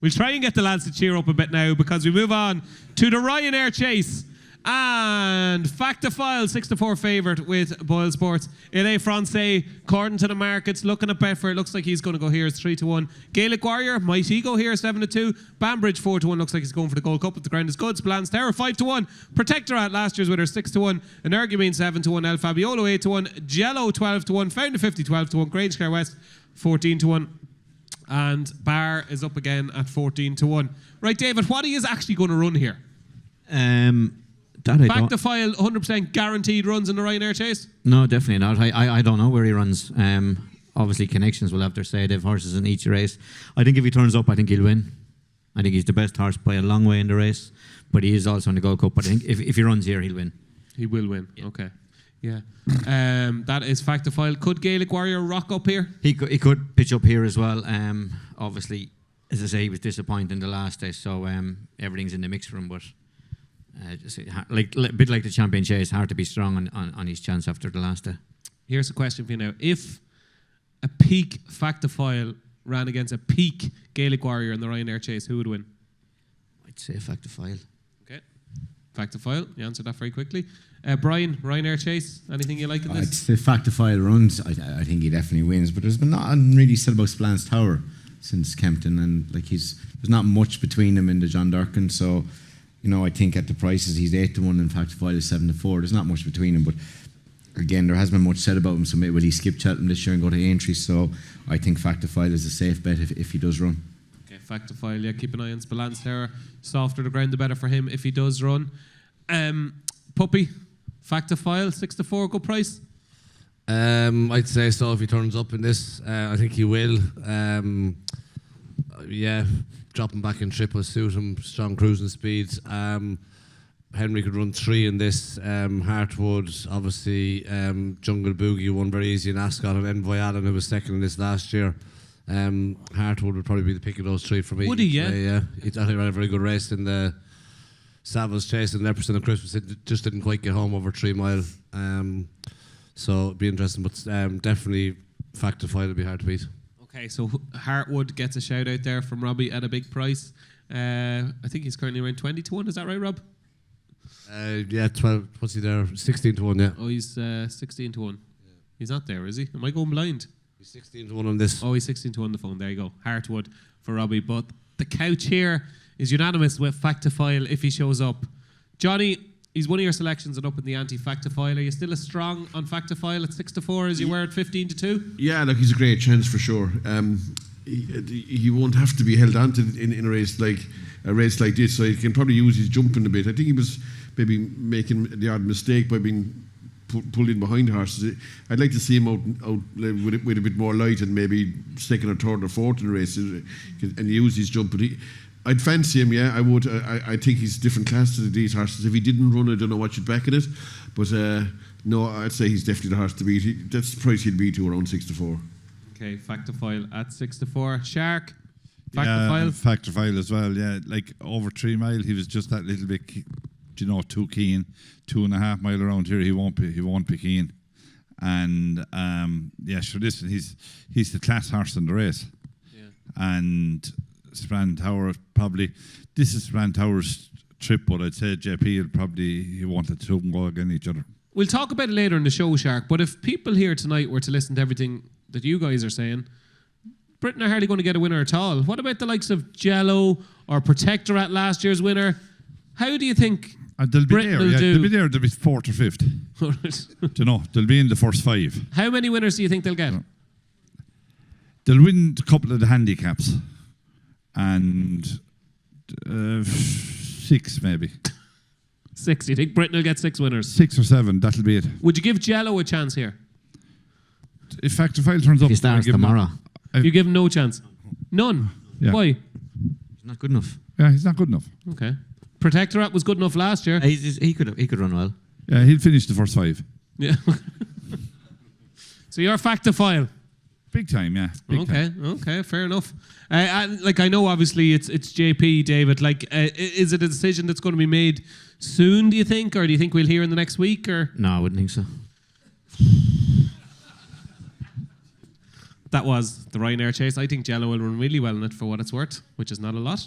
We'll try and get the lads to cheer up a bit now because we move on to the Ryanair chase. And Fact to File, 6-4 favourite with Boyle Sports. Il Francais, according to the markets, looking at Betfair, it looks like he's going to go here as 3-1. Gaelic Warrior, might he go here 7-2? Banbridge 4-1, looks like he's going for the Gold Cup if the ground is good. Spillans Tower 5-1. Protectorat, last year's winner, 6-1. Energumene 7-1. El Fabiolo 8-1. Jello 12-1. Founder 50 12-1. Grangecar West 14-1. And Bar is up again at 14-1. Right, David, what he is actually going to run here? Fact to File, 100% guaranteed runs in the Ryanair chase? No, definitely not. I don't know where he runs. Obviously, Connections will have their say. They have horses in each race. I think if he turns up, I think he'll win. I think he's the best horse by a long way in the race. But he is also in the Gold Cup. But I think if he runs here, he'll win. He will win. Yeah. Okay. Yeah. That is Fact to File. Could Gaelic Warrior rock up here? He could pitch up here as well. Obviously, as I say, he was disappointed in the last day. So everything's in the mix for him. But just a bit like the Champion Chase, hard to be strong on his chance after the last day. Here's a question for you now. If a peak Fact to File ran against a peak Gaelic Warrior in the Ryanair chase, who would win? I'd say Fact to File. Okay. Fact to File. You answered that very quickly. Brian, Ryanair chase, anything you like in this? I'd say Fact to File runs. I think he definitely wins. But there's been nothing really said about Spillans Tower since Kempton. And there's not much between them in the John Durkin. So, I think at the prices, he's 8-1 and Fact to File is 7-4. There's not much between them, but again, there hasn't been much said about him. So maybe will he skip Cheltenham this year and go to Aintree? So I think Fact to File is a safe bet if he does run. Okay, Fact to File. Yeah, keep an eye on Spillans Tower. Softer the ground, the better for him if he does run. Puppy, Fact to File, 6-4, good price. I'd say so if he turns up in this. I think he will. Dropping back in trip will suit him. Strong cruising speed. Henry could run 3 in this. Hartwood, obviously, Jungle Boogie won very easy in Ascot, and Envoy Allen, who was second in this last year. Hartwood would probably be the pick of those 3 for me. Would he? Yeah. Yeah. He ran a very good race in the Savills Chase and Leopardstown of Christmas. It just didn't quite get home over 3 mile. So it'd be interesting, but definitely Fact to File would be hard to beat. Okay, so Hartwood gets a shout out there from Robbie at a big price. I think he's currently around 20-1. Is that right, Rob? 12. What's he there? 16-1. Yeah. Oh, he's 16-1. Yeah. He's not there, is he? Am I going blind? He's 16-1 on this. Oh, he's 16-1 on the phone. There you go. Hartwood for Robbie. But the couch here is unanimous with Fact to File if he shows up. Johnny, he's one of your selections and up in the anti-Fact to File. Are you still as strong on Fact to File at 6-4 as you were at 15-2? Yeah, look, he's a great chance for sure. He won't have to be held on to in a race like this, so he can probably use his jumping a bit. I think he was maybe making the odd mistake by being pulled in behind horses. I'd like to see him out with a bit more light and maybe second or third or fourth in the race and use his jump. But I'd fancy him, yeah, I would. I think he's a different class to these horses. If he didn't run, I don't know what you'd back at it. But no, I'd say he's definitely the horse to beat. That's the price he'd be to around 6-4. Okay, Fact to File at 6-4. Shark, Fact to File? Fact to File as well, yeah. Like over 3 mile, he was just that little bit, too keen. 2.5 mile around here, he won't be keen. And sure, listen, he's the class horse in the race. Yeah. And Spillans Tower this is Spillans Tower's trip, but I'd say JP he won't let 2 go against each other. We'll talk about it later in the show, Shark, but if people here tonight were to listen to everything that you guys are saying, Britain are hardly going to get a winner at all. What about the likes of Jello or Protectorat, last year's winner? How do you think Britain will do? They'll be there. They'll be 4th or 5th. They'll be in the first 5. How many winners do you think they'll get? They'll win a couple of the handicaps. And 6 maybe. 6, you think Britain will get 6 winners? 6 or 7, that'll be it. Would you give Jello a chance here? If Fact to File turns up, he starts tomorrow. You give him no chance? None? Yeah. Why? He's not good enough. Yeah, he's not good enough. Okay. Protectorat was good enough last year. He could run well. Yeah, he'll finish the first 5. Yeah. So you're Fact to File? Big time, yeah. Okay, fair enough. I know obviously it's JP, David. Is it a decision that's going to be made soon, do you think? Or do you think we'll hear in the next week? Or no, I wouldn't think so. that was the Ryanair chase. I think Jello will run really well in it for what it's worth, which is not a lot.